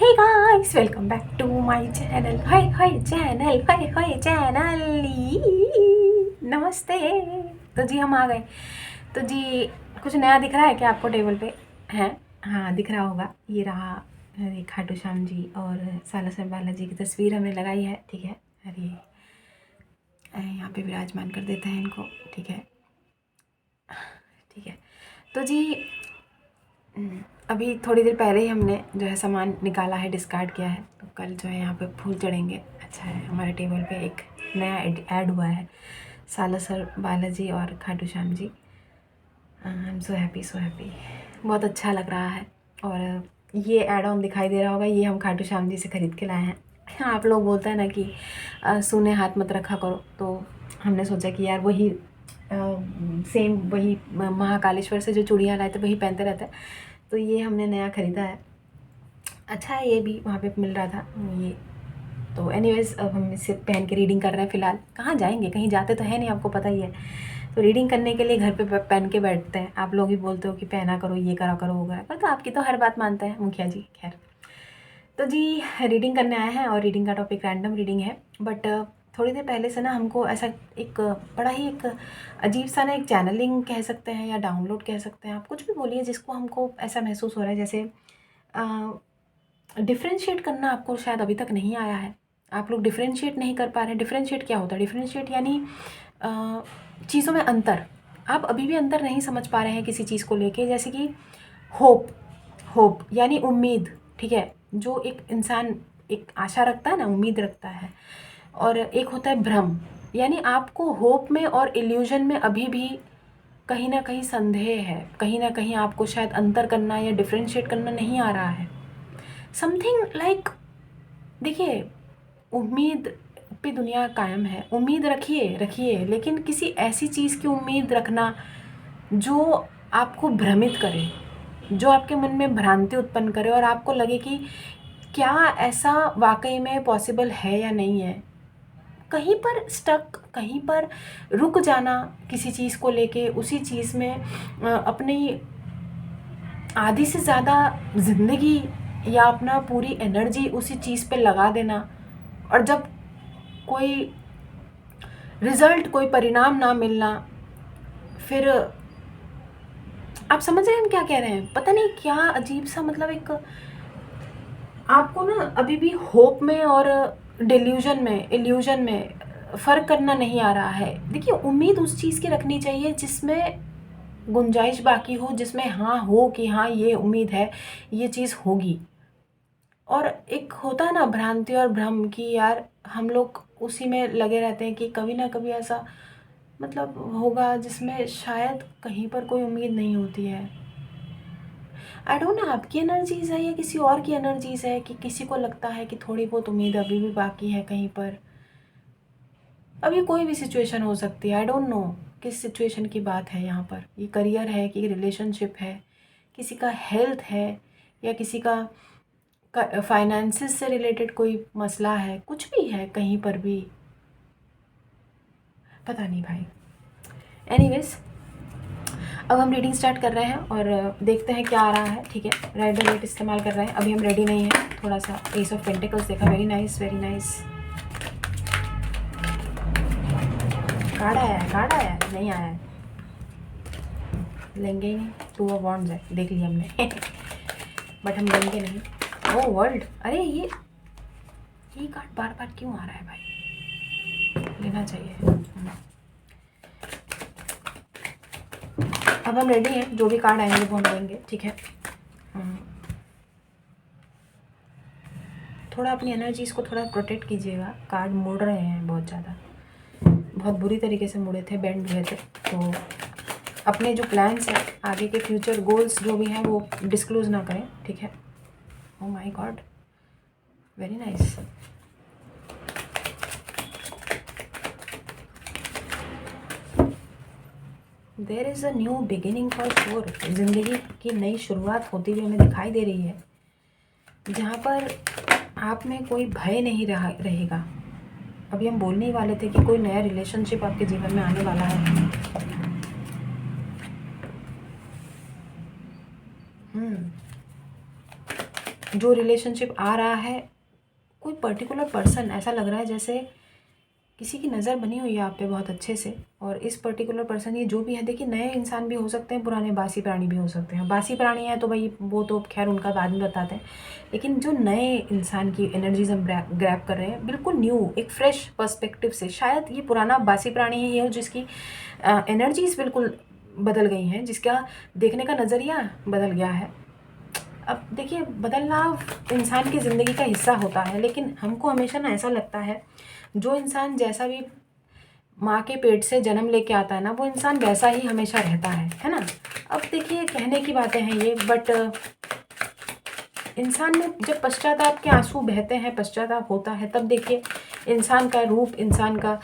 Hey guys, welcome back to my channel. Hi hi channel, hi hi channel. नमस्ते। तो जी हम आ गए। तो जी कुछ नया दिख रहा है क्या आपको टेबल पे? हैं? हाँ, दिख रहा होगा। ये रहा। अरे खाटू श्याम जी और सालासर बालाजी की तस्वीर हमने लगाई है। ठीक है। अरे यहाँ पे विराजमान कर देते हैं इनको। ठीक है, ठीक है। तो जी अभी थोड़ी देर पहले ही हमने जो है सामान निकाला है, डिस्कार्ड किया है। तो कल जो है यहाँ पे फूल चढ़ेंगे। अच्छा है, हमारे टेबल पे एक नया ऐड हुआ है, सालासर बालाजी और Khatu Shyam ji. I am so happy, so happy. बहुत अच्छा लग रहा है। और ये ऐड ऑन दिखाई दे रहा होगा, ये हम खाटू श्याम जी से ख़रीद के लाए हैं। आप लोग बोलते हैं ना कि सूने हाथ मत रखा करो, तो हमने सोचा कि यार वही सेम वही महाकालेश्वर से जो चूड़ियाँ लाए थे वही पहनते रहते हैं। तो ये हमने नया ख़रीदा है। अच्छा है, ये भी वहाँ पे मिल रहा था ये। तो एनीवेज़ अब हम इसे पहन के रीडिंग कर रहे हैं फ़िलहाल। कहाँ जाएंगे, कहीं जाते तो है नहीं, आपको पता ही है। तो रीडिंग करने के लिए घर पे पहन के बैठते हैं। आप लोग ही बोलते हो कि पहना करो, ये करा करो, होगा पर तो आपकी तो हर बात मानते हैं मुखिया जी। खैर, तो जी रीडिंग करने आए हैं और रीडिंग का टॉपिक रैंडम रीडिंग है। बट थोड़ी देर पहले से ना हमको ऐसा एक बड़ा ही एक अजीब सा ना एक चैनलिंग कह सकते हैं या डाउनलोड कह सकते हैं, आप कुछ भी बोलिए, जिसको हमको ऐसा महसूस हो रहा है जैसे डिफ्रेंशिएट करना आपको शायद अभी तक नहीं आया है। आप लोग डिफ्रेंशिएट नहीं कर पा रहे हैं। डिफ्रेंशिएट क्या होता है? डिफ्रेंशिएट यानी चीज़ों में अंतर। आप अभी भी अंतर नहीं समझ पा रहे हैं किसी चीज़ को लेके। जैसे कि होप, होप यानी उम्मीद। ठीक है, जो एक इंसान एक आशा रखता है ना, उम्मीद रखता है। और एक होता है भ्रम, यानी आपको होप में और इल्यूजन में अभी भी कहीं ना कहीं संदेह है, कहीं ना कहीं आपको शायद अंतर करना या डिफ्रेंशिएट करना नहीं आ रहा है। समथिंग लाइक, देखिए, उम्मीद पे दुनिया कायम है। उम्मीद रखिए रखिए, लेकिन किसी ऐसी चीज़ की उम्मीद रखना जो आपको भ्रमित करे, जो आपके मन में भ्रांति उत्पन्न करे और आपको लगे कि क्या ऐसा वाकई में पॉसिबल है या नहीं है। कहीं पर स्टक, कहीं पर रुक जाना किसी चीज़ को लेके, उसी चीज़ में अपनी आधी से ज़्यादा ज़िंदगी या अपना पूरी एनर्जी उसी चीज़ पे लगा देना, और जब कोई रिज़ल्ट, कोई परिणाम ना मिलना, फिर आप समझ रहे हैं हम क्या कह रहे हैं? पता नहीं क्या अजीब सा, मतलब एक आपको ना अभी भी होप में और डिल्यूजन में, इल्यूजन में फ़र्क करना नहीं आ रहा है। देखिए, उम्मीद उस चीज़ की रखनी चाहिए जिसमें गुंजाइश बाकी हो, जिसमें हाँ हो कि हाँ ये उम्मीद है, ये चीज़ होगी। और एक होता है ना भ्रांति और भ्रम की, यार हम लोग उसी में लगे रहते हैं कि कभी ना कभी ऐसा मतलब होगा जिसमें शायद कहीं पर कोई उम्मीद नहीं होती है। आई डोंट नो आपकी एनर्जीज़ है या किसी और की एनर्जीज़ है कि किसी को लगता है कि थोड़ी बहुत उम्मीद अभी भी बाकी है कहीं पर। अभी कोई भी सिचुएशन हो सकती है। आई डोंट नो किस सिचुएशन की बात है यहाँ पर। ये करियर है कि रिलेशनशिप है, किसी का हेल्थ है, या किसी का फाइनेंसिस से रिलेटेड कोई मसला है, कुछ भी है कहीं पर भी, पता नहीं भाई। एनीवेज, अब हम रीडिंग स्टार्ट कर रहे हैं और देखते हैं क्या आ रहा है। ठीक है, रेड रेट इस्तेमाल कर रहे हैं। अभी हम रेडी नहीं हैं। थोड़ा सा एस ऑफ पेंटिकल्स देखा, very nice, very nice. Card आया है, कार्ड आया है, नहीं आया है, लेंगे ही नहीं। टू ऑफ वॉन्ड्स है, देख लिया हमने बट हम लेंगे नहीं। ओ वर्ल्ड, अरे ये कार्ड बार बार क्यों आ रहा है भाई? लेना चाहिए। अब हम रेडी हैं, जो भी कार्ड आएंगे वो हम लेंगे। ठीक है, थोड़ा अपनी एनर्जीज़ को थोड़ा प्रोटेक्ट कीजिएगा। कार्ड मुड़ रहे हैं बहुत ज़्यादा, बहुत बुरी तरीके से मुड़े थे, बेंड हुए थे। तो अपने जो प्लान्स हैं, आगे के फ्यूचर गोल्स जो भी हैं, वो डिस्क्लोज ना करें। ठीक है। Oh my God, very nice. There is a new beginning for sure. ज़िंदगी की नई शुरुआत होती हुई हमें दिखाई दे रही है, जहाँ पर आप में कोई भय नहीं रहेगा। अभी हम बोलने ही वाले थे कि कोई नया रिलेशनशिप आपके जीवन में आने वाला है। जो रिलेशनशिप आ रहा है, कोई पर्टिकुलर पर्सन ऐसा लग रहा है जैसे किसी की नज़र बनी हुई है आप पे बहुत अच्छे से। और इस पर्टिकुलर पर्सन, ये जो भी है, देखिए नए इंसान भी हो सकते हैं, पुराने बासी प्राणी भी हो सकते हैं। बासी प्राणी हैं तो भाई वो तो खैर उनका बाद में बताते हैं, लेकिन जो नए इंसान की एनर्जीज हम ग्रैब कर रहे हैं बिल्कुल न्यू, एक फ्रेश पर्सपेक्टिव से। शायद ये पुराना बासी प्राणी है, ये हो जिसकी एनर्जीज बिल्कुल बदल गई हैं, जिसका देखने का नज़रिया बदल गया है। अब देखिए, बदलना इंसान की ज़िंदगी का हिस्सा होता है, लेकिन हमको हमेशा ना ऐसा लगता है जो इंसान जैसा भी माँ के पेट से जन्म लेके आता है ना, वो इंसान वैसा ही हमेशा रहता है ना। अब देखिए, कहने की बातें हैं ये, बट इंसान में जब पश्चाताप के आंसू बहते हैं, पश्चाताप होता है, तब देखिए इंसान का रूप, इंसान का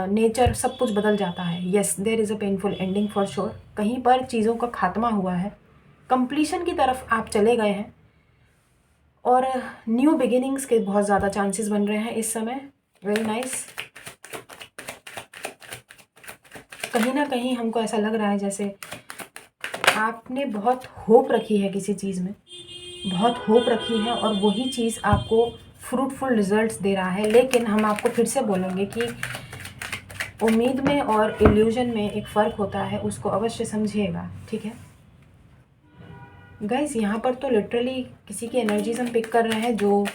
नेचर, सब कुछ बदल जाता है। Yes, there is a painful ending for sure. कहीं पर चीज़ों का खात्मा हुआ है, कंप्लीशन की तरफ आप चले गए हैं, और न्यू बिगिनिंग्स के बहुत ज़्यादा चांसेस बन रहे हैं इस समय। Very nice. कहीं ना कहीं हमको ऐसा लग रहा है जैसे आपने बहुत होप रखी है किसी चीज़ में, बहुत होप रखी है, और वही चीज़ आपको फ्रूटफुल रिजल्ट्स दे रहा है। लेकिन हम आपको फिर से बोलेंगे कि उम्मीद में और इल्यूजन में एक फ़र्क होता है, उसको अवश्य समझिएगा, ठीक है गाइज। यहाँ पर तो लिटरली किसी की एनर्जीज हम पिक कर रहे हैं जो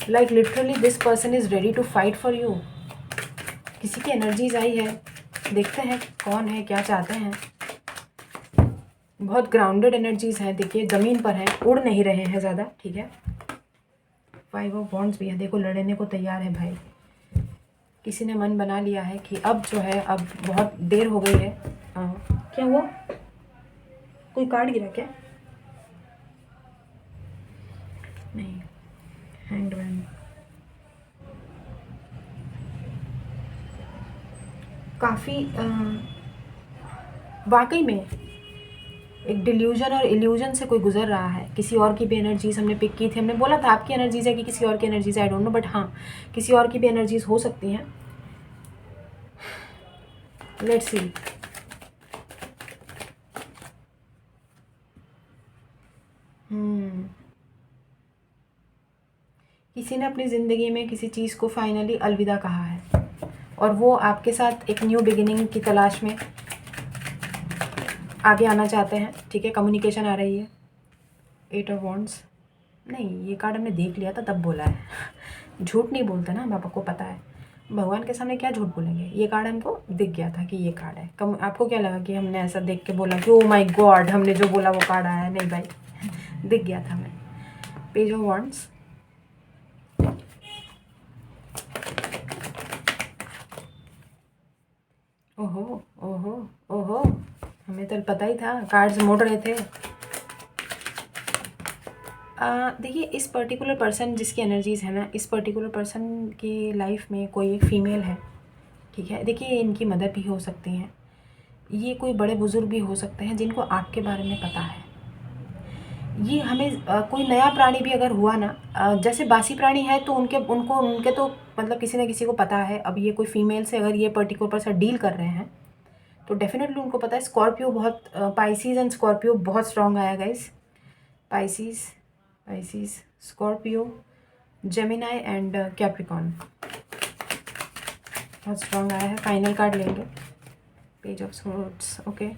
like literally this person is ready to fight for you. किसी की एनर्जीज आई है, देखते हैं कौन है, क्या चाहते हैं। बहुत ग्राउंडेड एनर्जीज हैं, देखिए ज़मीन पर हैं, उड़ नहीं रहे हैं ज़्यादा, ठीक है। 5 ऑफ वॉन्ड्स भी है, देखो लड़ने को तैयार है भाई। किसी ने मन बना लिया है कि अब जो है, अब बहुत देर हो गई है। क्या हुआ, कोई कार्ड गिरा क्या? नहीं, हैंग्ड मैन। काफ़ी वाकई में एक डिल्यूजन और इल्यूजन से कोई गुजर रहा है। किसी और की भी एनर्जीज हमने पिक की थी, हमने बोला था आपकी एनर्जीज है कि किसी और की energies, I don't know, but हाँ किसी और की भी एनर्जीज हो सकती हैं। Let's see. किसी ने अपनी ज़िंदगी में किसी चीज़ को फाइनली अलविदा कहा है, और वो आपके साथ एक न्यू बिगिनिंग की तलाश में आगे आना चाहते हैं, ठीक है। कम्युनिकेशन आ रही है। 8 ऑफ वॉन्ड्स। नहीं, ये कार्ड हमने देख लिया था तब बोला है। झूठ नहीं बोलते ना, बाबा को पता है, भगवान के सामने क्या झूठ बोलेंगे। ये कार्ड हमको दिख गया था कि ये कार्ड है। आपको क्या लगा कि हमने ऐसा देख के बोला कि ओ माय गॉड हमने जो बोला वो कार्ड आया है? नहीं भाई, दिख गया था हमें। Page of wands. ओहो ओहो ओहो, हमें तो पता ही था, कार्ड्स मोड़ रहे थे। देखिए, इस पर्टिकुलर पर्सन जिसकी एनर्जीज़ है ना, इस पर्टिकुलर पर्सन की लाइफ में कोई एक फ़ीमेल है, ठीक है। देखिए, इनकी मदर भी हो सकती हैं, ये कोई बड़े बुज़ुर्ग भी हो सकते हैं जिनको आपके बारे में पता है। ये हमें कोई नया प्राणी भी अगर हुआ ना, जैसे बासी प्राणी है तो उनके तो मतलब किसी न किसी को पता है। अब ये कोई फीमेल से अगर ये पर्टिकुलर पर्सन डील कर रहे हैं तो डेफिनेटली उनको पता है। स्कॉर्पियो बहुत, पाइसीज एंड स्कॉर्पियो बहुत स्ट्रॉन्ग आया guys. Pisces, Scorpio, Gemini and Capricorn बहुत स्ट्रॉन्ग आया है। फाइनल कार्ड लेंगे, पेज ऑफ सोर्ड्स। ओके,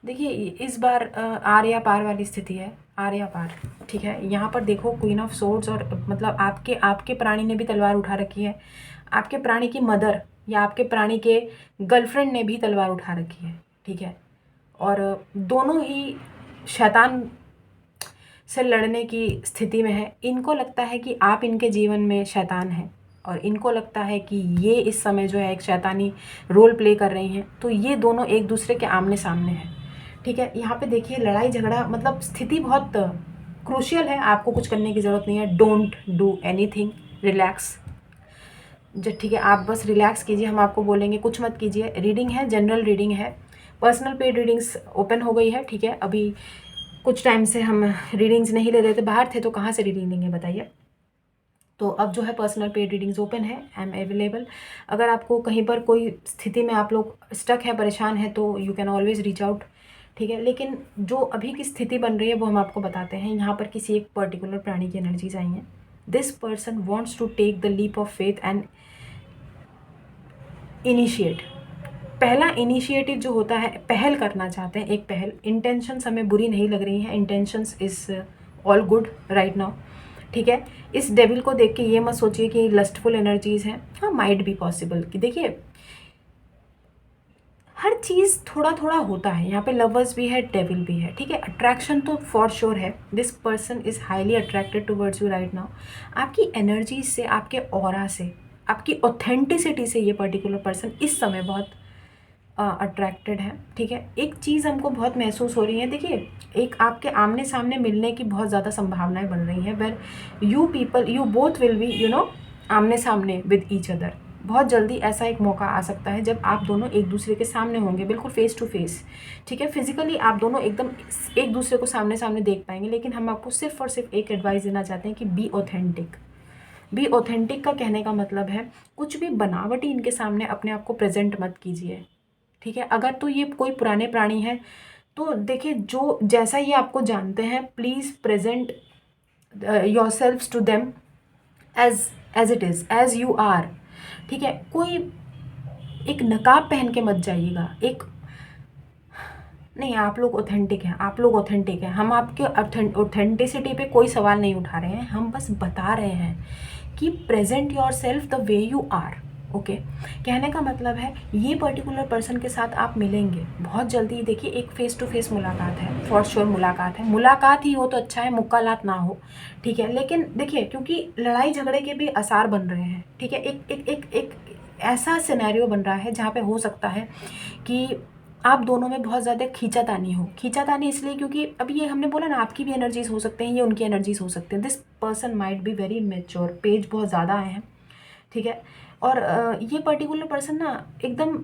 देखिए इस बार आर्या पार वाली स्थिति है, आर्या पार, ठीक है। यहाँ पर देखो क्वीन ऑफ सोर्ड्स, और मतलब आपके प्राणी ने भी तलवार उठा रखी है। आपके प्राणी की मदर या आपके प्राणी के गर्लफ्रेंड ने भी तलवार उठा रखी है, ठीक है। और दोनों ही शैतान से लड़ने की स्थिति में है। इनको लगता है कि आप इनके जीवन में शैतान हैं, और इनको लगता है कि ये इस समय जो है एक शैतानी रोल प्ले कर रही हैं। तो ये दोनों एक दूसरे के आमने सामने हैं, ठीक है। यहाँ पे देखिए लड़ाई झगड़ा, मतलब स्थिति बहुत क्रूशियल है। आपको कुछ करने की ज़रूरत नहीं है। डोंट डू एनीथिंग, रिलैक्स, ठीक है। आप बस रिलैक्स कीजिए, हम आपको बोलेंगे कुछ मत कीजिए। रीडिंग है, जनरल रीडिंग है। पर्सनल पेड रीडिंग्स ओपन हो गई है, ठीक है। अभी कुछ टाइम से हम रीडिंग्स नहीं ले रहे थे, बाहर थे, तो कहाँ से रीडिंग लेंगे बताइए। तो अब जो है पर्सनल पेड रीडिंग्स ओपन है, आई एम अवेलेबल। अगर आपको कहीं पर कोई स्थिति में आप लोग स्टक है, परेशान है, तो you can always reach out ठीक है। लेकिन जो अभी की स्थिति बन रही है वो हम आपको बताते हैं। यहाँ पर किसी एक पर्टिकुलर प्राणी की एनर्जीज आई हैं। This person wants to take the leap of faith and initiate. पहला इनिशिएटिव जो होता है, पहल करना चाहते हैं, एक पहल। इंटेंशंस हमें बुरी नहीं लग रही हैं, intentions is all good right now, ठीक है। इस डेविल को देख के ये मत सोचिए कि लस्टफुल एनर्जीज़ हैं। हाँ, माइट बी पॉसिबल कि देखिए हर चीज़ थोड़ा थोड़ा होता है। यहाँ पे लवर्स भी है, डेविल भी है, ठीक है। अट्रैक्शन तो फॉर श्योर है। This person is highly attracted towards you right now. आपकी एनर्जी से, आपके ऑरा से, आपकी ऑथेंटिसिटी से ये पर्टिकुलर पर्सन इस समय बहुत अट्रैक्टेड है, ठीक है। एक चीज़ हमको बहुत महसूस हो रही है, देखिए एक आपके आमने सामने मिलने की बहुत ज़्यादा संभावनाएं बन रही हैं, where you both will be आमने सामने विद ईच अदर। बहुत जल्दी ऐसा एक मौका आ सकता है जब आप दोनों एक दूसरे के सामने होंगे, बिल्कुल फेस टू फेस, ठीक है। फिजिकली आप दोनों एकदम एक दूसरे को सामने सामने देख पाएंगे। लेकिन हम आपको सिर्फ और सिर्फ एक एडवाइस देना चाहते हैं कि बी ऑथेंटिक। बी ऑथेंटिक का कहने का मतलब है कुछ भी बनावटी इनके सामने अपने आप को प्रेजेंट मत कीजिए, ठीक है। अगर तो ये कोई पुराने प्राणी है तो देखिए जो जैसा ये आपको जानते हैं, please present yourselves to them as it is, as you are, ठीक है। कोई एक नकाब पहन के मत जाइएगा। एक नहीं, आप लोग ऑथेंटिक हैं, आप लोग ऑथेंटिक हैं। हम आपके ऑथेंटिसिटी पे कोई सवाल नहीं उठा रहे हैं, हम बस बता रहे हैं कि present yourself the way you are, okay. कहने का मतलब है ये पर्टिकुलर पर्सन के साथ आप मिलेंगे बहुत जल्दी। देखिए एक फेस टू फेस मुलाकात है, फॉर श्योर मुलाकात है। मुलाकात ही हो तो अच्छा है, मुक्कालात ना हो, ठीक है। लेकिन देखिए क्योंकि लड़ाई झगड़े के भी आसार बन रहे हैं, ठीक है। एक एक एक एक ऐसा सिनेरियो बन रहा है जहाँ पे हो सकता है कि आप दोनों में बहुत ज़्यादा खींचातानी हो। खींचातानी इसलिए क्योंकि अभी ये हमने बोला ना, आपकी भी एनर्जीज हो सकते हैं, ये उनकी एनर्जीज हो सकते हैं। This person might be very mature, page बहुत ज़्यादा आए हैं, ठीक है। और ये पर्टिकुलर पर्सन ना एकदम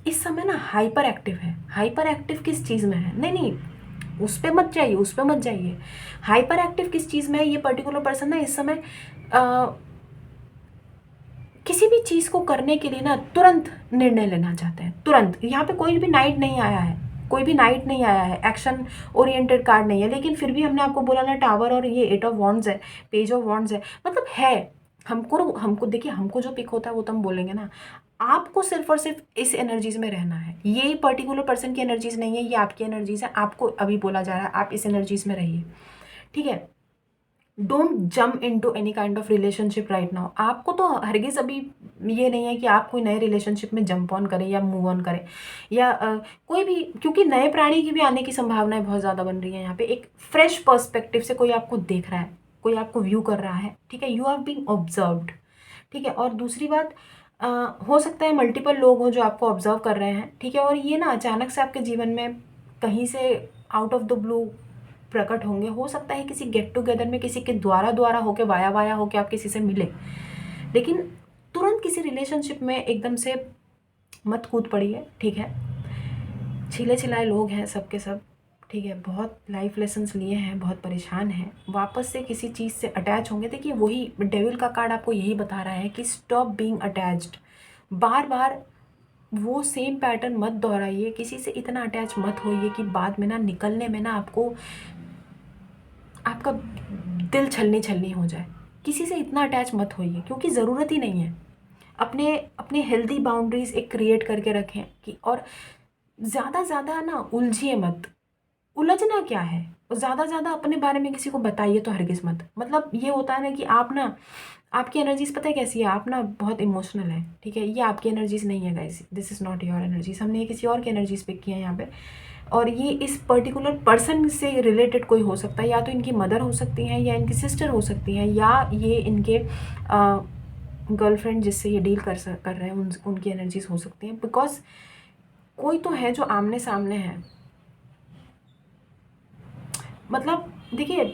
इस समय ना हाइपर एक्टिव है। हाइपर एक्टिव किस चीज़ में है? नहीं नहीं, उस पर मत जाइए, उस पर मत जाइए। हाइपर एक्टिव किस चीज़ में है? ये पर्टिकुलर पर्सन ना इस समय किसी भी चीज़ को करने के लिए ना तुरंत निर्णय लेना चाहते हैं, तुरंत। यहाँ पे कोई भी नाइट नहीं आया है, कोई भी नाइट नहीं आया है, एक्शन ओरिएंटेड कार्ड नहीं है। लेकिन फिर भी हमने आपको बोला ना, टावर और ये 8 ऑफ वॉन्ड्स है, पेज ऑफ वॉन्ड्स है, मतलब है। हमको देखिए, हमको जो पिक होता है वो तो हम बोलेंगे ना। आपको सिर्फ और सिर्फ इस एनर्जीज में रहना है। ये पर्टिकुलर पर्सन की एनर्जीज नहीं है, ये आपकी एनर्जीज है। आपको अभी बोला जा रहा है आप इस एनर्जीज में रहिए, ठीक है। Don't jump into any kind of relationship right now. आपको तो हरगिज़ अभी ये नहीं है कि आप कोई नए रिलेशनशिप में जंप ऑन करें या मूव ऑन करें या कोई भी, क्योंकि नए प्राणी की भी आने की संभावनाएं बहुत ज़्यादा बन रही हैं। यहाँ पे एक फ्रेश पर्सपेक्टिव से कोई आपको देख रहा है, कोई आपको व्यू कर रहा है, ठीक है। यू हैव बीन ऑब्जर्व्ड, ठीक है। और दूसरी बात, हो सकता है मल्टीपल लोग हों जो आपको ऑब्जर्व कर रहे हैं, ठीक है। और ये ना अचानक से आपके जीवन में कहीं से आउट ऑफ द ब्लू प्रकट होंगे। हो सकता है किसी गेट टुगेदर में किसी के द्वारा होके वाया वाया होके आप किसी से मिले। लेकिन तुरंत किसी रिलेशनशिप में एकदम से मत कूद पड़िए, ठीक है। छिले छिलाए लोग हैं सबके सब, ठीक है। बहुत लाइफ लेसन्स लिए हैं, बहुत परेशान हैं, वापस से किसी चीज़ से अटैच होंगे। देखिए वही डेविल का कार्ड आपको यही बता रहा है कि स्टॉप बीइंग अटैच्ड। बार बार वो सेम पैटर्न मत दोहराइए, किसी से इतना अटैच मत होइए कि बाद में ना निकलने में ना आपका दिल छलनी छलनी हो जाए। किसी से इतना अटैच मत होइए क्योंकि ज़रूरत ही नहीं है। अपने अपने हेल्दी बाउंड्रीज एक क्रिएट करके रखें कि, और ज़्यादा ना उलझिए मत। उलझना क्या है? ज़्यादा अपने बारे में किसी को बताइए तो हरगिज़ मत। मतलब ये होता है ना कि आप ना, आपकी एनर्जीज पता है कैसी है, आप ना बहुत इमोशनल है, ठीक है। ये आपकी एनर्जीज नहीं है guys, this is not your energies. हमने ये किसी और की एनर्जीज पिक किया है यहाँ पे। और ये इस पर्टिकुलर पर्सन से रिलेटेड कोई हो सकता है, या तो इनकी मदर हो सकती हैं, या इनकी सिस्टर हो सकती हैं, या ये इनके गर्लफ्रेंड जिससे ये डील कर रहे हैं उनकी एनर्जीज हो सकती हैं। बिकॉज कोई तो है जो आमने सामने है। मतलब देखिए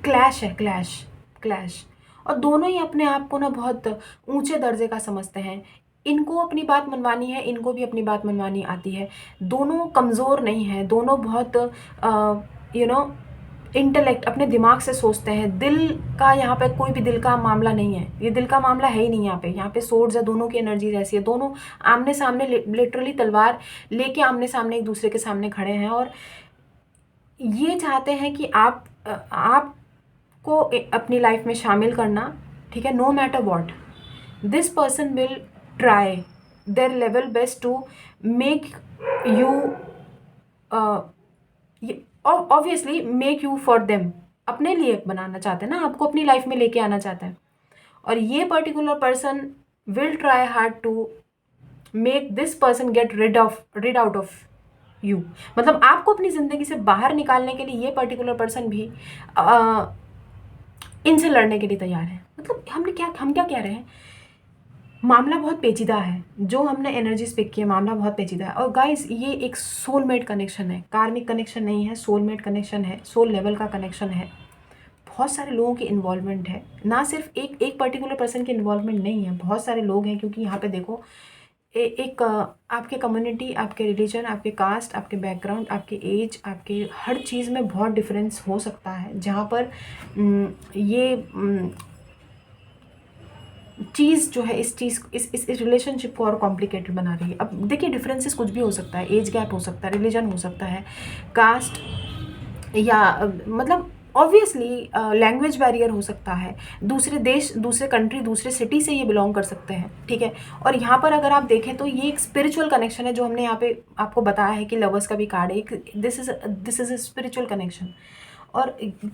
क्लैश है, क्लैश। और दोनों ही अपने आप को ना बहुत ऊंचे दर्जे का समझते हैं। इनको अपनी बात मनवानी है, इनको भी अपनी बात मनवानी आती है। दोनों कमज़ोर नहीं है, दोनों बहुत यू नो इंटेलेक्ट, अपने दिमाग से सोचते हैं। दिल का यहाँ पे कोई भी दिल का मामला नहीं है, ये दिल का मामला है ही नहीं। यहाँ पे सोर्स है, दोनों की एनर्जी ऐसी है, दोनों आमने सामने लिटरली तलवार लेके आमने सामने एक दूसरे के सामने खड़े हैं और ये चाहते हैं कि आपको अपनी लाइफ में शामिल करना, ठीक है। No matter what, this person will try their level best to make you, obviously make you for them, अपने लिए बनाना चाहते हैं ना, आपको अपनी लाइफ में लेके आना चाहते हैं। और ये particular person will try hard to make this person get rid out of you. मतलब आपको अपनी ज़िंदगी से बाहर निकालने के लिए ये पर्टिकुलर पर्सन भी इनसे लड़ने के लिए तैयार है। मतलब हम क्या कह रहे हैं, मामला बहुत पेचीदा है। जो हमने एनर्जीज पिक किया, मामला बहुत पेचीदा है। और गाइस, ये एक सोलमेट कनेक्शन है, कार्मिक कनेक्शन नहीं है, सोलमेट कनेक्शन है, सोल लेवल का कनेक्शन है। बहुत सारे लोगों की इन्वॉल्वमेंट है, ना सिर्फ एक पर्टिकुलर पर्सन की इन्वॉल्वमेंट नहीं है, बहुत सारे लोग हैं। क्योंकि यहाँ पे देखो, एक आपके कम्युनिटी, आपके रिलीजन, आपके कास्ट, आपके बैकग्राउंड, आपके एज, आपके हर चीज़ में बहुत डिफरेंस हो सकता है। जहाँ पर ये चीज़ जो है इस रिलेशनशिप को और कॉम्प्लिकेटेड बना रही है। अब देखिए, डिफरेंसेस कुछ भी हो सकता है, एज गैप हो सकता है, रिलीजन हो सकता है, कास्ट, या मतलब ऑब्वियसली लैंग्वेज बैरियर हो सकता है, दूसरे देश, दूसरे कंट्री, दूसरे सिटी से ये बिलोंग कर सकते हैं, ठीक है। और यहाँ पर अगर आप देखें तो ये एक स्पिरिचुअल कनेक्शन है, जो हमने यहाँ पे आपको बताया है कि लवर्स का भी कार्ड है, this is a spiritual connection. और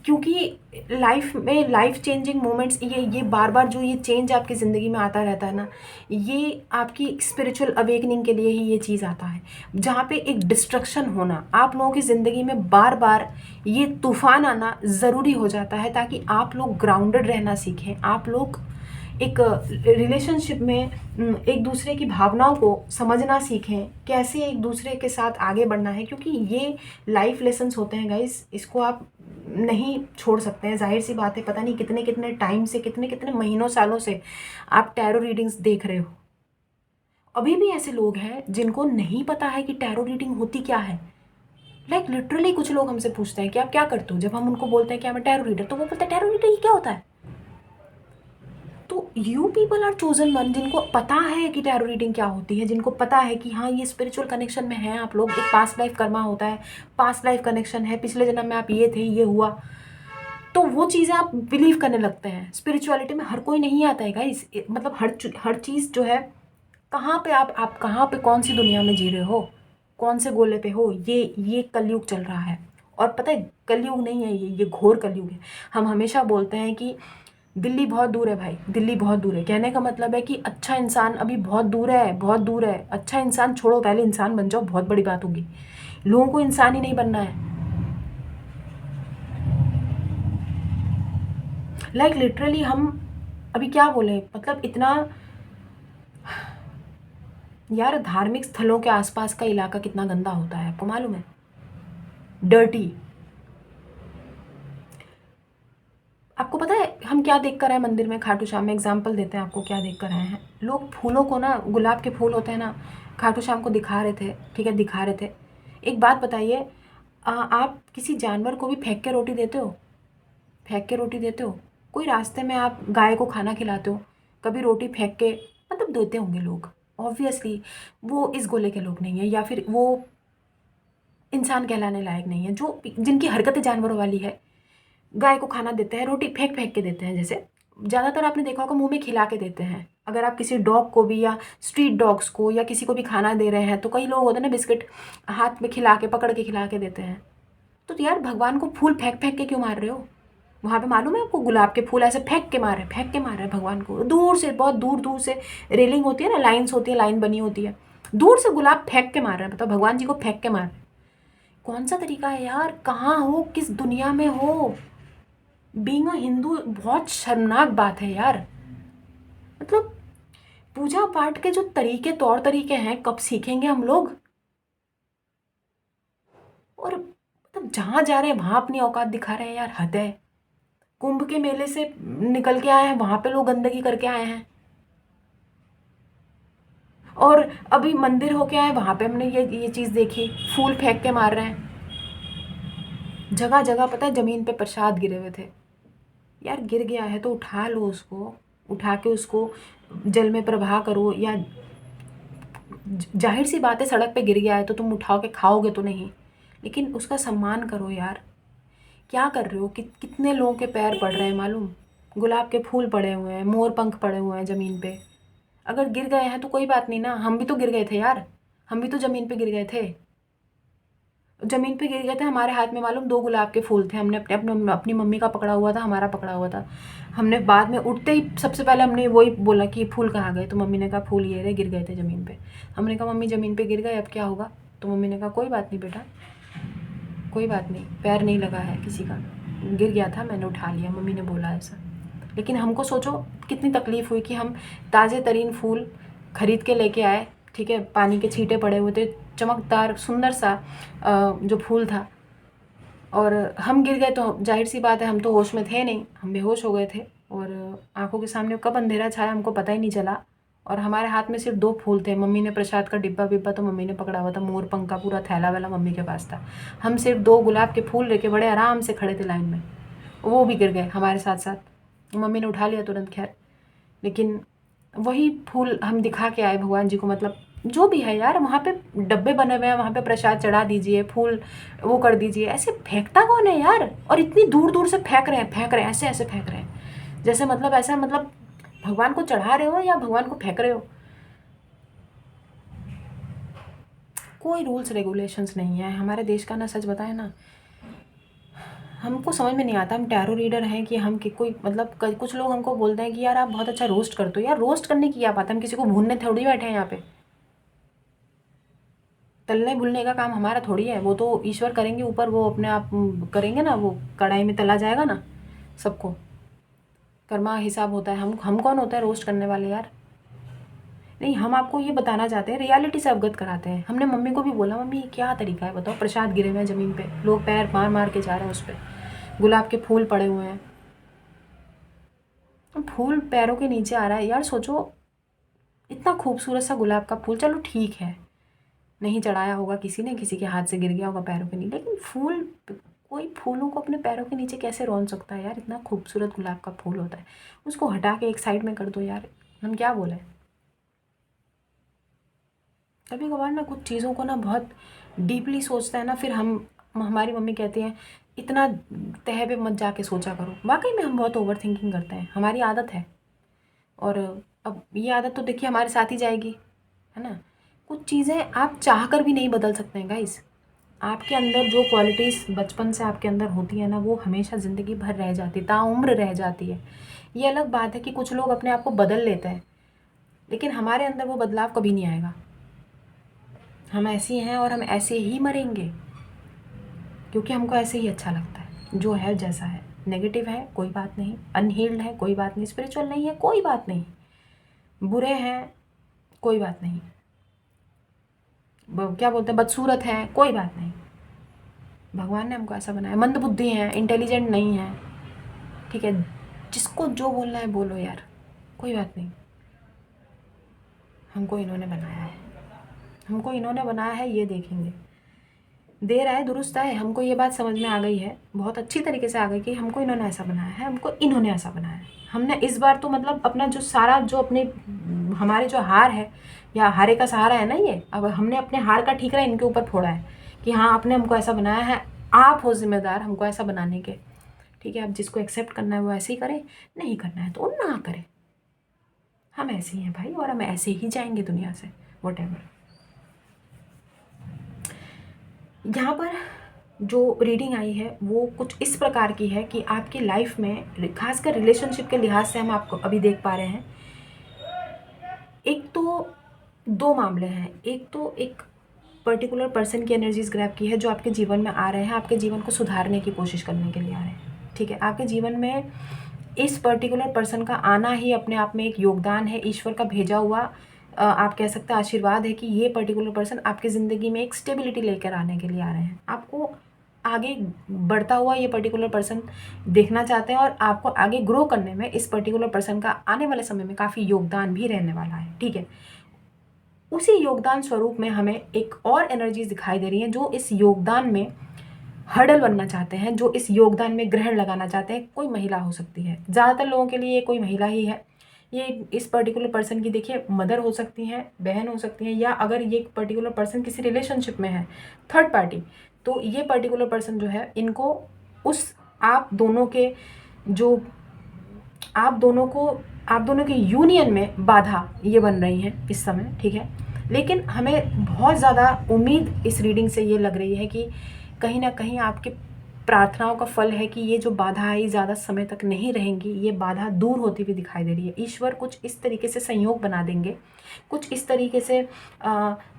क्योंकि लाइफ में लाइफ चेंजिंग मोमेंट्स, ये बार बार जो ये चेंज आपकी ज़िंदगी में आता रहता है ना, ये आपकी स्पिरिचुअल अवेकनिंग के लिए ही ये चीज़ आता है। जहाँ पे एक डिस्ट्रक्शन होना, आप लोगों की ज़िंदगी में बार बार ये तूफान आना ज़रूरी हो जाता है, ताकि आप लोग ग्राउंडेड रहना सीखें, आप लोग एक रिलेशनशिप में एक दूसरे की भावनाओं को समझना सीखें, कैसे एक दूसरे के साथ आगे बढ़ना है। क्योंकि ये लाइफ लेसन्स होते हैं गाइस, इसको आप नहीं छोड़ सकते हैं। जाहिर सी बात है, पता नहीं कितने कितने टाइम से, कितने कितने महीनों सालों से आप टैरो रीडिंग्स देख रहे हो। अभी भी ऐसे लोग हैं जिनको नहीं पता है कि टैरो रीडिंग होती क्या है। लिटरली कुछ लोग हमसे पूछते हैं कि आप क्या करते हो। जब हम उनको बोलते हैं कि मैं टैरो रीडर, तो वो बोलते हैं टैरो रीडर ये क्या होता है। तो you people are chosen one, जिनको पता है कि टैरो रीडिंग क्या होती है, जिनको पता है कि हाँ, ये स्पिरिचुअल कनेक्शन में हैं आप लोग, एक पास्ट लाइफ कर्मा होता है, पास्ट लाइफ कनेक्शन है, पिछले जन्म में आप ये थे, ये हुआ, तो वो चीज़ें आप बिलीव करने लगते हैं। स्पिरिचुअलिटी में हर कोई नहीं आता है गाइस, मतलब हर चीज़ जो है, कहाँ पे आप कहाँ पे कौन सी दुनिया में जी रहे हो, कौन से गोले पे हो, ये कलयुग चल रहा है। और पता है, कलयुग नहीं है ये घोर कलयुग है। हम हमेशा बोलते हैं कि दिल्ली बहुत दूर है भाई, दिल्ली बहुत दूर है। कहने का मतलब है कि अच्छा इंसान अभी बहुत दूर है, बहुत दूर है। अच्छा इंसान छोड़ो, पहले इंसान बन जाओ, बहुत बड़ी बात होगी। लोगों को इंसान ही नहीं बनना है। लिटरली हम अभी क्या बोले, मतलब इतना, यार धार्मिक स्थलों के आसपास का इलाका कितना गंदा होता है, आपको मालूम है, डर्टी। आपको पता है हम क्या देख कर आए मंदिर में, खाटू श्याम में। एग्जाम्पल देते हैं आपको, क्या देख कर आए हैं। लोग फूलों को ना, गुलाब के फूल होते हैं ना, खाटू श्याम को दिखा रहे थे, ठीक है, दिखा रहे थे। एक बात बताइए, आप किसी जानवर को भी फेंक के रोटी देते हो? फेंक के रोटी देते हो? कोई रास्ते में आप गाय को खाना खिलाते हो, कभी रोटी फेंक के मतलब देते होंगे लोग? ऑब्वियसली वो इस गोले के लोग नहीं है, या फिर वो इंसान कहलाने लायक नहीं है, जो जिनकी हरकतें जानवरों वाली है। गाय को खाना देते हैं, रोटी फेंक फेंक के देते हैं। जैसे ज़्यादातर आपने देखा होगा, मुंह में खिला के देते हैं। अगर आप किसी डॉग को भी, या स्ट्रीट डॉग्स को, या किसी को भी खाना दे रहे हैं, तो कई लोग होते हैं ना, बिस्किट हाथ में खिला के, पकड़ के खिला के देते हैं। तो यार, भगवान को फूल फेंक फेंक के क्यों मार रहे हो? वहाँ पे मालूम है आपको, गुलाब के फूल ऐसे फेंक के मार रहे हैं भगवान को। दूर से, बहुत दूर दूर से रेलिंग होती है ना, लाइन्स होती है, लाइन बनी होती है, दूर से गुलाब फेंक के मार रहे हैं। मतलब भगवान जी को फेंक के मार रहे हैं। कौन सा तरीका है यार? कहाँ हो, किस दुनिया में हो? बीइंग अ हिंदू बहुत शर्मनाक बात है यार। मतलब पूजा पाठ के जो तरीके, तौर तरीके हैं, कब सीखेंगे हम लोग? और मतलब जहाँ जा रहे हैं वहाँ अपनी औकात दिखा रहे हैं यार, हद है। कुंभ के मेले से निकल के आए हैं, वहाँ पे लोग गंदगी करके आए हैं। और अभी मंदिर होके आए, वहाँ पे हमने ये चीज़ देखी, फूल फेंक के मार रहे हैं। जगह जगह पता है ज़मीन पे प्रसाद गिरे हुए थे। यार गिर गया है तो उठा लो उसको, उठा के उसको जल में प्रवाह करो, या जाहिर सी बात है सड़क पे गिर गया है तो तुम उठा के खाओगे तो नहीं, लेकिन उसका सम्मान करो यार। क्या कर रहे हो? कितने लोगों के पैर पड़ रहे हैं मालूम? गुलाब के फूल पड़े हुए हैं, मोर पंख पड़े हुए हैं ज़मीन पे। अगर गिर गए हैं तो कोई बात नहीं ना, हम भी तो गिर गए थे यार, हम भी तो ज़मीन पे गिर गए थे। ज़मीन पे गिर गए थे, हमारे हाथ में मालूम 2 गुलाब के फूल थे, हमने अपने अपने अपनी मम्मी का पकड़ा हुआ था, हमारा पकड़ा हुआ था। हमने बाद में उठते ही सबसे पहले हमने वही बोला कि फूल कहाँ गए, तो मम्मी ने कहा फूल ये रहे, गिर गए थे ज़मीन पे। हमने कहा मम्मी ज़मीन पे गिर गए, अब क्या होगा? तो मम्मी ने कहा कोई बात नहीं बेटा, कोई बात नहीं, पैर नहीं लगा है किसी का, गिर गया था, मैंने उठा लिया, मम्मी ने बोला ऐसा। लेकिन हमको सोचो कितनी तकलीफ़ हुई कि हम ताज़े तरीन फूल खरीद के लेके आए, ठीक है, पानी के छींटे पड़े हुए थे, चमकदार सुंदर सा जो फूल था, और हम गिर गए तो जाहिर सी बात है हम तो होश में थे नहीं, हम बेहोश हो गए थे, और आंखों के सामने कब अंधेरा छाया हमको पता ही नहीं चला। और हमारे हाथ में सिर्फ 2 फूल थे, मम्मी ने प्रसाद का डिब्बा विब्बा तो मम्मी ने पकड़ा हुआ था, मोर पंख का पूरा थैला वाला मम्मी के पास था। हम सिर्फ 2 गुलाब के फूल लेके बड़े आराम से खड़े थे लाइन में, वो भी गिर गए हमारे साथ साथ। मम्मी ने उठा लिया तुरंत खैर, लेकिन वही फूल हम दिखा के आए भगवान जी को, मतलब जो भी है यार, वहाँ पे डब्बे बने हुए हैं, वहाँ पे प्रसाद चढ़ा दीजिए, फूल वो कर दीजिए, ऐसे फेंकता कौन है यार? और इतनी दूर दूर से फेंक रहे हैं, फेंक रहे हैं, ऐसे ऐसे फेंक रहे हैं, जैसे मतलब ऐसा, मतलब भगवान को चढ़ा रहे हो या भगवान को फेंक रहे हो। कोई रूल्स रेगुलेशंस नहीं है हमारे देश का ना, सच बताएं ना, हमको समझ में नहीं आता, हम टैरो रीडर हैं कि हम कि कोई मतलब कुछ लोग हमको बोलते हैं कि यार आप बहुत अच्छा रोस्ट करते हो। यार रोस्ट करने की क्या बात है, हम किसी को भूनने थोड़ी बैठे हैं यहाँ पे, तलने भूनने का काम हमारा थोड़ी है, वो तो ईश्वर करेंगे ऊपर, वो अपने आप करेंगे ना, वो कढ़ाई में तला जाएगा ना, सबको कर्मा हिसाब होता है। हम कौन होता है रोस्ट करने वाले यार? नहीं, हम आपको ये बताना चाहते हैं, रियलिटी से अवगत कराते हैं। हमने मम्मी को भी बोला, मम्मी ये क्या तरीका है बताओ, प्रसाद गिरे हुए हैं ज़मीन पे, लोग पैर मार मार के जा रहे हैं उस पर, गुलाब के फूल पड़े हुए हैं, फूल पैरों के नीचे आ रहा है यार। सोचो इतना खूबसूरत सा गुलाब का फूल, चलो ठीक है नहीं चढ़ाया होगा किसी ने, किसी के हाथ से गिर गया होगा पैरों के नीचे, लेकिन फूल, कोई फूलों को अपने पैरों के नीचे कैसे रौन सकता है यार? इतना खूबसूरत गुलाब का फूल होता है, उसको हटा के एक साइड में कर दो यार, हम क्या बोले। कभी कभार ना कुछ चीज़ों को ना बहुत डीपली सोचता है ना, फिर हमारी मम्मी कहती हैं इतना तह पे मत जाके सोचा करो। वाकई में हम बहुत ओवर थिंकिंग करते हैं, हमारी आदत है, और अब ये आदत तो देखिए हमारे साथ ही जाएगी, है ना? कुछ चीज़ें आप चाह कर भी नहीं बदल सकते हैं गाइस। आपके अंदर जो क्वालिटीज़ बचपन से आपके अंदर होती है ना, वो हमेशा ज़िंदगी भर रह जाती है, ताउम्र रह जाती है। ये अलग बात है कि कुछ लोग अपने आप को बदल लेते हैं, लेकिन हमारे अंदर वो बदलाव कभी नहीं आएगा। हम ऐसे हैं और हम ऐसे ही मरेंगे, क्योंकि हमको ऐसे ही अच्छा लगता है, जो है जैसा है। नेगेटिव है कोई बात नहीं, अनहील्ड है कोई बात नहीं, स्पिरिचुअल नहीं है कोई बात नहीं, बुरे हैं कोई बात नहीं, क्या बोलते हैं बदसूरत है कोई बात नहीं। भगवान ने हमको ऐसा बनाया, मंदबुद्धि हैं, इंटेलिजेंट नहीं है, ठीक है, जिसको जो बोलना है बोलो यार, कोई बात नहीं। हमको इन्होंने बनाया है, हमको इन्होंने बनाया है, ये देखेंगे। देर आए दुरुस्त आए, हमको ये बात समझ में आ गई है, बहुत अच्छी तरीके से आ गई कि हमको इन्होंने ऐसा बनाया है, हमको इन्होंने ऐसा बनाया है। हमने इस बार तो मतलब अपना जो सारा जो अपने हमारे जो हार है, या हारे का सहारा है ना ये, अब हमने अपने हार का ठीकरा इनके ऊपर फोड़ा है कि हाँ आपने हमको ऐसा बनाया है, आप हो जिम्मेदार हमको ऐसा बनाने के, ठीक है। अब जिसको एक्सेप्ट करना है वो ऐसे ही करे, नहीं करना है तो ना करे। हम ऐसे ही हैं भाई, और हम ऐसे ही जाएंगे दुनिया से, वॉटेवर। यहाँ पर जो रीडिंग आई है वो कुछ इस प्रकार की है कि आपकी लाइफ में खासकर रिलेशनशिप के लिहाज से हम आपको अभी देख पा रहे हैं, एक तो 2 मामले हैं। एक तो एक पर्टिकुलर पर्सन की एनर्जीज ग्रैब की है जो आपके जीवन में आ रहे हैं, आपके जीवन को सुधारने की कोशिश करने के लिए आ रहे हैं, ठीक है। आपके जीवन में इस पर्टिकुलर पर्सन का आना ही अपने आप में एक योगदान है, ईश्वर का भेजा हुआ आप कह सकते हैं आशीर्वाद है कि ये पर्टिकुलर पर्सन आपकी ज़िंदगी में एक स्टेबिलिटी लेकर आने के लिए आ रहे हैं। आपको आगे बढ़ता हुआ ये पर्टिकुलर पर्सन देखना चाहते हैं, और आपको आगे ग्रो करने में इस पर्टिकुलर पर्सन का आने वाले समय में काफ़ी योगदान भी रहने वाला है, ठीक है। उसी योगदान स्वरूप में हमें एक और एनर्जीज दिखाई दे रही हैं जो इस योगदान में हर्डल बनना चाहते हैं, जो इस योगदान में ग्रहण लगाना चाहते हैं, कोई महिला हो सकती है। ज़्यादातर लोगों के लिए कोई महिला ही है। ये इस पर्टिकुलर पर्सन की देखिए मदर हो सकती हैं, बहन हो सकती हैं, या अगर ये पर्टिकुलर पर्सन किसी रिलेशनशिप में है, थर्ड पार्टी, तो ये पर्टिकुलर पर्सन जो है इनको उस आप दोनों के जो आप दोनों के यूनियन में बाधा ये बन रही हैं इस समय, ठीक है। लेकिन हमें बहुत ज़्यादा उम्मीद इस रीडिंग से ये लग रही है कि कहीं ना कहीं आपके प्रार्थनाओं का फल है कि ये जो बाधा है ज़्यादा समय तक नहीं रहेंगी, ये बाधा दूर होती हुई दिखाई दे रही है। ईश्वर कुछ इस तरीके से संयोग बना देंगे, कुछ इस तरीके से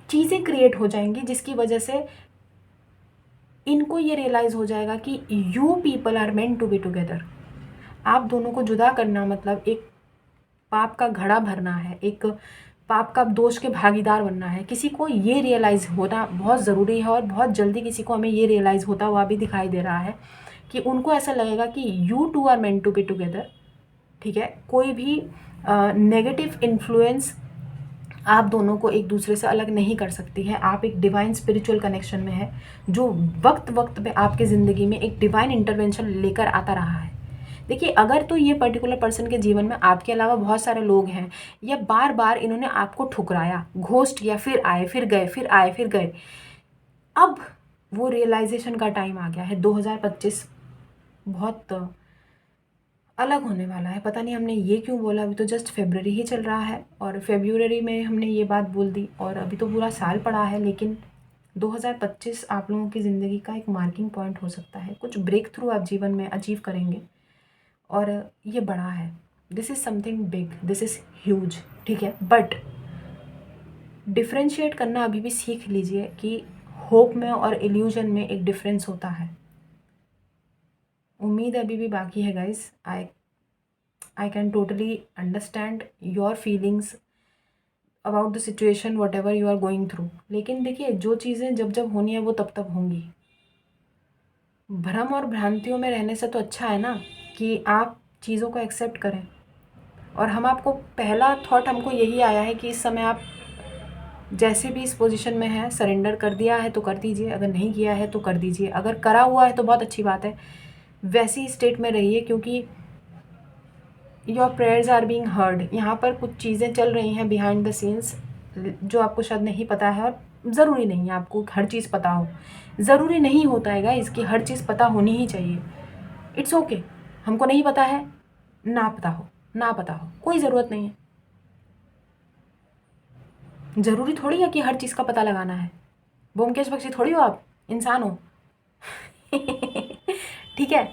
चीज़ें क्रिएट हो जाएंगी जिसकी वजह से इनको ये रियलाइज़ हो जाएगा कि you people are meant to be together. आप दोनों को जुदा करना मतलब एक पाप का घड़ा भरना है, एक पाप का दोष के भागीदार बनना है। किसी को ये रियलाइज़ होना बहुत ज़रूरी है, और बहुत जल्दी किसी को हमें ये रियलाइज़ होता हुआ भी दिखाई दे रहा है कि उनको ऐसा लगेगा कि you two are meant to be together, ठीक है। कोई भी नेगेटिव इन्फ्लुएंस आप दोनों को एक दूसरे से अलग नहीं कर सकती है। आप एक डिवाइन स्पिरिचुअल कनेक्शन में है, जो वक्त वक्त पे आपके ज़िंदगी में एक डिवाइन इंटरवेंशन लेकर आता रहा है। देखिए, अगर तो ये पर्टिकुलर पर्सन के जीवन में आपके अलावा बहुत सारे लोग हैं, या बार बार इन्होंने आपको ठुकराया, घोस्ट किया, फिर आए फिर गए, फिर आए फिर गए, अब वो रियलाइजेशन का टाइम आ गया है। 2025 बहुत अलग होने वाला है। पता नहीं हमने ये क्यों बोला, अभी तो जस्ट फरवरी ही चल रहा है, और फरवरी में हमने ये बात बोल दी, और अभी तो पूरा साल पड़ा है। लेकिन 2025 आप लोगों की ज़िंदगी का एक मार्किंग पॉइंट हो सकता है। कुछ ब्रेक थ्रू आप जीवन में अचीव करेंगे, और ये बड़ा है। This is something big, this is huge, ठीक है। बट डिफ्रेंशिएट करना अभी भी सीख लीजिए कि होप में और इल्यूजन में एक डिफरेंस होता है। उम्मीद अभी भी बाकी है guys. I can totally understand your feelings about the situation whatever you are going through. लेकिन देखिए, जो चीज़ें जब जब होनी है वो तब तब होंगी। भ्रम और भ्रांतियों में रहने से तो अच्छा है ना कि आप चीज़ों को एक्सेप्ट करें। और हम आपको पहला थॉट हमको यही आया है कि इस समय आप जैसे भी इस पोजीशन में है, सरेंडर कर दिया है तो कर दीजिए, अगर नहीं किया है तो कर दीजिए, अगर करा हुआ है तो बहुत अच्छी बात है, वैसी स्टेट में रहिए, क्योंकि your prayers are being heard. यहाँ पर कुछ चीज़ें चल रही हैं बिहाइंड द सीन्स जो आपको शायद नहीं पता है, और ज़रूरी नहीं है आपको हर चीज़ पता हो। ज़रूरी नहीं होता है गाइस कि हर चीज़ पता होनी ही चाहिए। इट्स ओके, हमको नहीं पता है, ना पता हो ना पता हो, कोई ज़रूरत नहीं है। ज़रूरी थोड़ी है कि हर चीज़ का पता लगाना है। ब्योमकेश बख्शी थोड़ी हो आप, इंसान हो। ठीक है।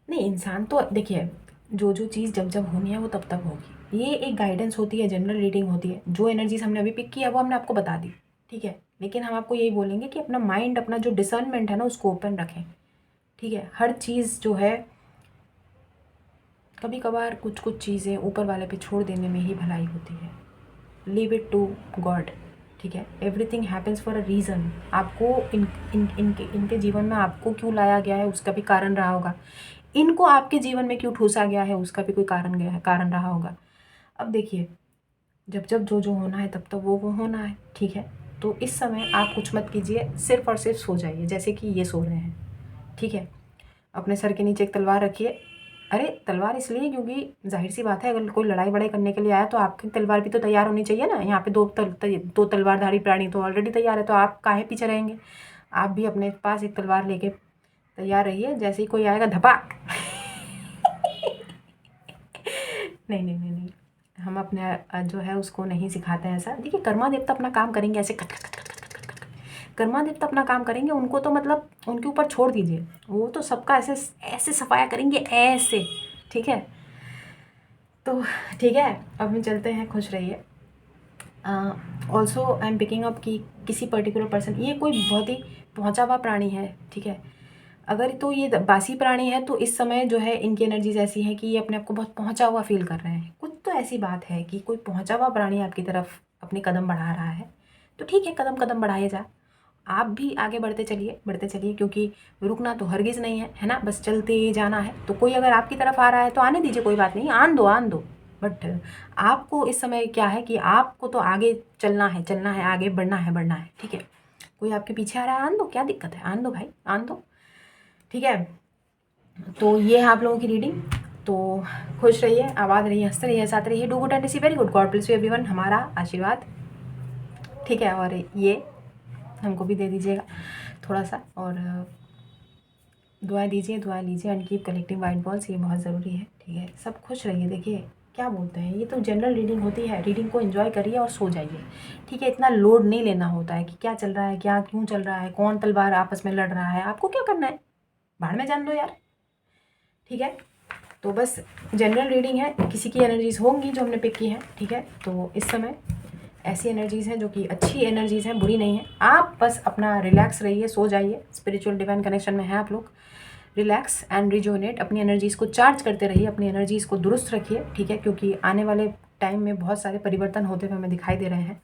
नहीं, इंसान तो देखिए, जो जो चीज़ जब जब होनी है वो तब तब होगी। ये एक गाइडेंस होती है, जनरल रीडिंग होती है। जो एनर्जीज हमने अभी पिक किया वो हमने आपको बता दी, ठीक है। लेकिन हम आपको यही बोलेंगे कि अपना माइंड, अपना जो डिसर्नमेंट है ना, उसको ओपन रखें, ठीक है। हर चीज़ जो है, कभी कभार कुछ कुछ चीज़ें ऊपर वाले पे छोड़ देने में ही भलाई होती है। लीव इट टू गॉड, ठीक है। Everything happens for a reason. आपको इनके जीवन में आपको क्यों लाया गया है उसका भी कारण रहा होगा। इनको आपके जीवन में क्यों ठूसा गया है उसका भी कोई कारण रहा होगा। अब देखिए, जब जब जो जो होना है तब तब वो होना है, ठीक है। तो इस समय आप कुछ मत कीजिए, सिर्फ और सिर्फ सो जाइए, जैसे कि ये सो रहे हैं, ठीक है। अपने सर के नीचे एक तलवार रखिए। अरे तलवार इसलिए क्योंकि जाहिर सी बात है, अगर कोई लड़ाई वड़ाई करने के लिए आया तो आपकी तलवार भी तो तैयार होनी चाहिए ना। यहाँ पे दो तलवारधारी प्राणी तो ऑलरेडी तैयार है, तो आप काहे पीछे रहेंगे। आप भी अपने पास एक तलवार लेके तैयार रहिए, जैसे ही कोई आएगा धपाक। नहीं नहीं नहीं नहीं, हम अपने जो है उसको नहीं सिखाते हैं ऐसा। देखिए, कर्मा देवता अपना काम करेंगे ऐसे खट खट खट खट खट खट खट। कर्मा देवता अपना काम करेंगे, उनको तो मतलब उनके ऊपर छोड़ दीजिए, वो तो सबका ऐसे ऐसे सफाया करेंगे ऐसे, ठीक है। तो ठीक है, अब हम चलते हैं, खुश रहिए। Also I am picking up कि किसी पर्टिकुलर पर्सन, ये कोई बहुत ही पहुँचा हुआ प्राणी है, ठीक है। अगर तो ये बासी प्राणी है तो इस समय जो है इनकी एनर्जीज ऐसी हैं कि ये अपने आप को बहुत पहुंचा हुआ फील कर रहे हैं। कुछ तो ऐसी बात है कि कोई पहुंचा हुआ प्राणी आपकी तरफ अपने कदम बढ़ा रहा है, तो ठीक है, कदम कदम बढ़ाए जा। आप भी आगे बढ़ते चलिए, क्योंकि रुकना तो हरगिज़ नहीं है ना, बस चलते ही जाना है। तो कोई अगर आपकी तरफ आ रहा है तो आने दीजिए, कोई बात नहीं, आन दो। बट आपको इस समय क्या है कि आपको तो आगे चलना है, आगे बढ़ना है, ठीक है। कोई आपके पीछे आ रहा है, आन दो, क्या दिक्कत है, आन दो भाई, आन दो, ठीक है। तो ये है आप लोगों की रीडिंग। तो खुश रहिए, आबाद रहिए, हंसते रहिए, साथ रहिए, do good and see very good, God bless you everyone, हमारा आशीर्वाद, ठीक है। और ये हमको भी दे दीजिएगा थोड़ा सा, और दुआएं दीजिए, दुआएं लीजिए, and keep collecting white balls, ये बहुत ज़रूरी है, ठीक है। सब खुश रहिए। देखिए क्या बोलते हैं, ये तो जनरल रीडिंग होती है, रीडिंग को एंजॉय करिए और सो जाइए, ठीक है। इतना लोड नहीं लेना होता है कि क्या चल रहा है, क्या क्यों चल रहा है, कौन तलवार आपस में लड़ रहा है, आपको क्या करना है, बाहर में जान दो यार, ठीक है। तो बस जनरल रीडिंग है, किसी की एनर्जीज़ होंगी जो हमने पिक की हैं, ठीक है। तो इस समय ऐसी एनर्जीज़ हैं जो कि अच्छी एनर्जीज़ हैं, बुरी नहीं है। आप बस अपना रिलैक्स रहिए, सो जाइए, स्पिरिचुअल डिवाइन कनेक्शन में हैं आप लोग। रिलैक्स एंड रिजुवनेट, अपनी एनर्जीज़ को चार्ज करते रहिए, अपनी एनर्जीज़ को दुरुस्त रखिए, ठीक है, क्योंकि आने वाले टाइम में बहुत सारे परिवर्तन होते हुए हमें दिखाई दे रहे हैं,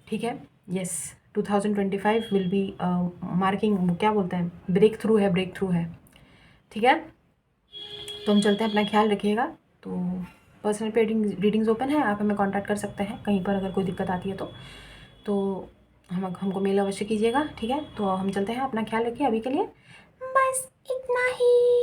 ठीक है। यस, 2025 विल बी मार्किंग, क्या बोलते हैं, ब्रेक थ्रू है, ब्रेक थ्रू है, ठीक है। तो हम चलते हैं, अपना ख्याल रखिएगा। तो पर्सनल पे रीडिंग्स ओपन है, आप हमें कांटेक्ट कर सकते हैं कहीं पर, अगर कोई दिक्कत आती है तो हमको मेल अवश्य कीजिएगा, ठीक है। तो हम चलते हैं, अपना ख्याल रखिए, अभी के लिए बस इतना ही।